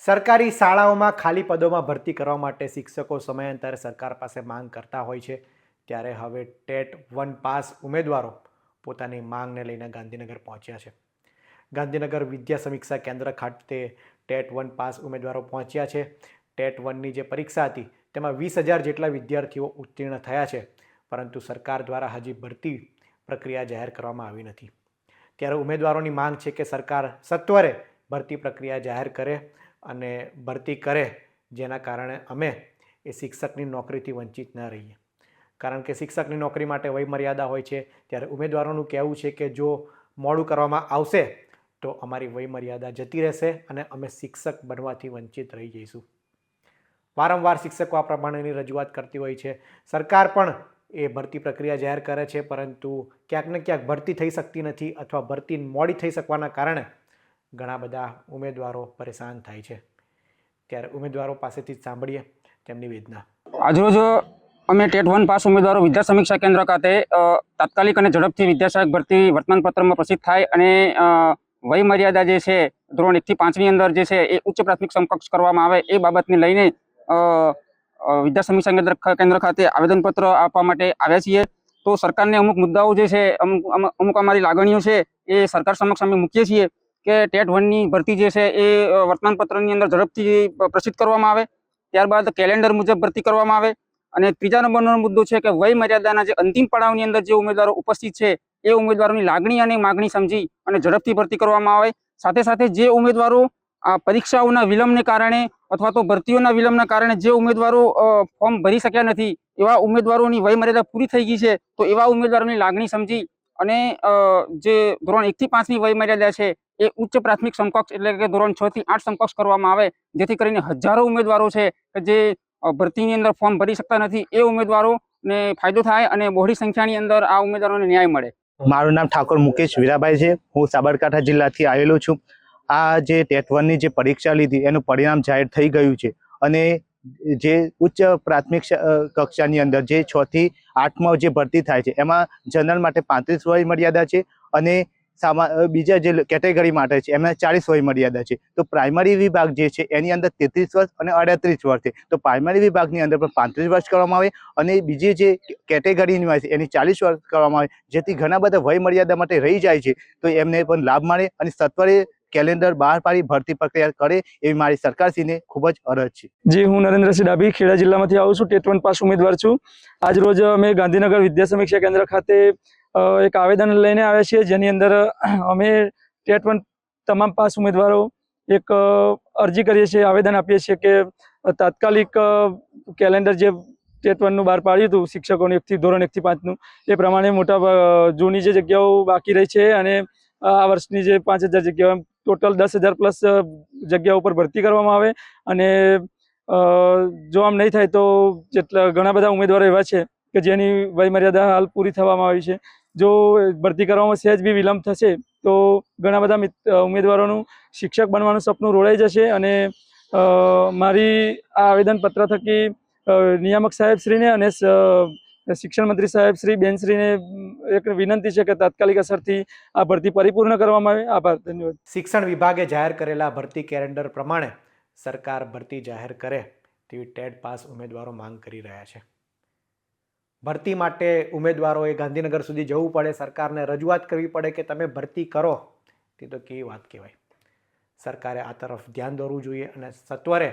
સરકારી શાળાઓમાં ખાલી પદોમાં ભરતી કરવા માટે શિક્ષકો સમયાંતરે સરકાર પાસે માંગ કરતા હોય છે, ત્યારે હવે ટેટ 1 પાસ ઉમેદવારો પોતાની માંગને લઈને ગાંધીનગર પહોંચ્યા છે. ગાંધીનગર વિદ્યા સમીક્ષા કેન્દ્ર ખાતે ટેટ 1 પાસ ઉમેદવારો પહોંચ્યા છે. ટેટ 1ની જે પરીક્ષા હતી તેમાં 20,000 જેટલા વિદ્યાર્થીઓ ઉત્તીર્ણ થયા છે, પરંતુ સરકાર દ્વારા હજી ભરતી પ્રક્રિયા જાહેર કરવામાં આવી નથી. ત્યારે ઉમેદવારોની માંગ છે કે સરકાર સત્વરે ભરતી પ્રક્રિયા જાહેર કરે અને ભરતી કરે, જેના કારણે અમે એ શિક્ષકની નોકરીથી વંચિત ન રહીએ. કારણ કે શિક્ષકની નોકરી માટે વયમર્યાદા હોય છે, ત્યારે ઉમેદવારોનું કહેવું છે કે જો મોડું કરવામાં આવશે તો અમારી વયમર્યાદા જતી રહેશે અને અમે શિક્ષક બનવાથી વંચિત રહી જઈશું. વારંવાર શિક્ષકો આ પ્રમાણેની રજૂઆત કરતી હોય છે. સરકાર પણ એ ભરતી પ્રક્રિયા જાહેર કરે છે, પરંતુ ક્યાંક ને ક્યાંક ભરતી થઈ શકતી નથી અથવા ભરતી મોડી થઈ શકવાના કારણે ઘણા બધા ઉમેદવારો પરેશાન થાય છે. ત્યારે ઉમેદવારો પાસેથી જ સાંભળીએ તેમની વેદના. આજરોજ અમે ટેટ 1 પાસ ઉમેદવારો વિદ્યા સમીક્ષા કેન્દ્ર ખાતે તાત્કાલિક અને ઝડપથી વિદ્યા સહાયક ભરતી વર્તમાનપત્રમાં પ્રસિદ્ધ થાય અને વય મર્યાદા જે છે ધોરણ 1 થી 5ની અંદર જે છે એ ઉચ્ચ પ્રાથમિક સમકક્ષ કરવામાં આવે એ બાબતને લઈને વિદ્યા સમીક્ષા કેન્દ્ર ખાતે આવેદનપત્ર આપવા માટે આવ્યા છીએ. તો સરકારને અમુક મુદ્દાઓ જે છે અમુક અમારી લાગણીઓ છે એ સરકાર સમક્ષ અમે મૂકીએ છીએ કે ટેટ 1ની ભરતી જે છે એ વર્તમાનપત્રની અંદર ઝડપથી પ્રસિદ્ધ કરવામાં આવે, ત્યારબાદ કેલેન્ડર મુજબ ભરતી કરવામાં આવે. અને ત્રીજા નંબરનો મુદ્દો છે કે વય મર્યાદાના જે અંતિમ પડાવની અંદર જે ઉમેદવારો ઉપસ્થિત છે એ ઉમેદવારોની લાગણી અને માગણી સમજી અને ઝડપથી ભરતી કરવામાં આવે. સાથે સાથે જે ઉમેદવારો આ પરીક્ષાઓના વિલંબને કારણે અથવા તો ભરતીઓના વિલંબના કારણે જે ઉમેદવારો ફોર્મ ભરી શક્યા નથી એવા ઉમેદવારોની વય મર્યાદા પૂરી થઈ ગઈ છે, તો એવા ઉમેદવારોની લાગણી સમજી અને જે ધોરણ 1 થી 5ની વય મર્યાદા છે એ ઉચ્ચ પ્રાથમિક સમકક્ષ એટલે કે ધોરણ 6 થી 8 સમકક્ષ કરવામાં આવે, જેથી કરીને હજારો ઉમેદવારો છે કે જે ભરતીની અંદર ફોર્મ ભરી શકતા નથી એ ઉમેદવારોને ફાયદો થાય અને બહોળી સંખ્યાની અંદર આ ઉમેદવારોને ન્યાય મળે. મારું નામ ઠાકોર મુકેશ વીરાભાઈ છે. હું સાબરકાંઠા જિલ્લાથી આવેલો છું. આ જે ટેટ 1ની જે પરીક્ષા લીધી એનું પરિણામ જાહેર થઈ ગયું છે અને જે ઉચ્ચ પ્રાથમિક કક્ષાની અંદર જે 6 થી 8માં જે ભરતી થાય છે એમાં જનરલ માટે 35 વય મર્યાદા છે અને બીજા જે કેટેગરી માટે છે એમાં 40 વય મર્યાદા છે. તો પ્રાઇમરી વિભાગ જે છે એની અંદર 33 વર્ષ અને 38 વર્ષ છે. તો પ્રાઇમરી વિભાગની અંદર પણ 35 વર્ષ કરવામાં આવે અને બીજી જે કેટેગરીની હોય છે એની 40 વર્ષ કરવામાં આવે, જેથી ઘણા બધા વય મર્યાદા માટે રહી જાય છે તો એમને પણ લાભ મળે અને સત્વરે કેલેન્ડર બહાર પાડી ભરતી પ્રક્રિયા કરે એવી મારી સરકારશ્રીને ખૂબ જ અરજ છે. જી, હું નરેન્દ્રસિંહ ડાભી ખેડા જિલ્લામાંથી આવું છું. ટેટ 1 પાસ ઉમેદવાર છું. આજ રોજ અમે ગાંધીનગર વિદ્યા સમીક્ષા કેન્દ્ર ખાતે એક આવેદન લઈને આવ્યા છીએ, જેની અંદર અમે ટેટ 1 તમામ પાસ ઉમેદવારો એક અરજી કરીએ છીએ, આવેદન આપીએ છીએ કે તાત્કાલિક કેલેન્ડર જે ટેટ 1નું બહાર પાડ્યું હતું શિક્ષકોને ધોરણ 1 થી 5નું એ પ્રમાણે મોટા જૂની જે જગ્યાઓ બાકી રહી છે અને આ વર્ષની જે 5,000 જગ્યાઓ ટોટલ 10,000 પ્લસ જગ્યાઓ પર ભરતી કરવામાં આવે. અને જો આમ નહીં થાય તો જેટલા ઘણા બધા ઉમેદવારો એવા છે કે જેની વય મર્યાદા હાલ પૂરી થવામાં આવી છે. જો ભરતી કરવામાં સહેજ બી વિલંબ થશે તો ઘણા બધા ઉમેદવારોનું શિક્ષક બનવાનું સપનું રોડાઈ જશે. અને મારી આ આવેદનપત્ર થકી નિયામક સાહેબશ્રીને અને શિક્ષણ મંત્રી સાહેબ શ્રી બેનશ્રીને એક વિનંતી છે કે તાત્કાલિક અસરથી આ ભરતી પરિપૂર્ણ કરવામાં આવે. આભાર, ધન્યવાદ. શિક્ષણ વિભાગે જાહેર કરેલા ભરતી કેલેન્ડર પ્રમાણે સરકાર ભરતી જાહેર કરે તેવી ટેટ પાસ ઉમેદવારો માંગ કરી રહ્યા છે. ભરતી માટે ઉમેદવારોએ ગાંધીનગર સુધી જવું પડે, સરકારને રજૂઆત કરવી પડે કે તમે ભરતી કરો, તે તો કેવી વાત કહેવાય. સરકારે આ તરફ ધ્યાન દોરવું જોઈએ અને સત્વરે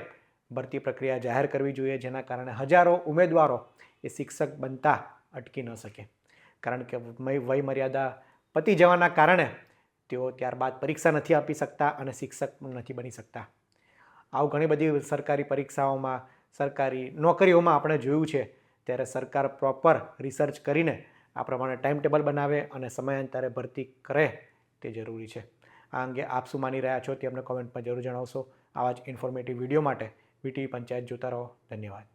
ભરતી પ્રક્રિયા જાહેર કરવી જોઈએ, જેના કારણે હજારો ઉમેદવારો એ શિક્ષક બનતા અટકી ન શકે. કારણ કે વય મર્યાદા પતી જવાના કારણે તેઓ ત્યારબાદ પરીક્ષા નથી આપી શકતા અને શિક્ષક પણ નથી બની શકતા. આવું ઘણી બધી સરકારી પરીક્ષાઓમાં, સરકારી નોકરીઓમાં આપણે જોયું છે. ત્યારે સરકાર પ્રોપર રિસર્ચ કરીને આ પ્રમાણે ટાઈમ ટેબલ બનાવે અને સમયાંતરે ભરતી કરે તે જરૂરી છે. આ અંગે આપ શું માની રહ્યા છો તે અમને કોમેન્ટમાં જરૂર જણાવશો. આવા જ ઇન્ફોર્મેટિવ વિડીયો માટે વીટીવી પંચાયત જોતા રહો. ધન્યવાદ.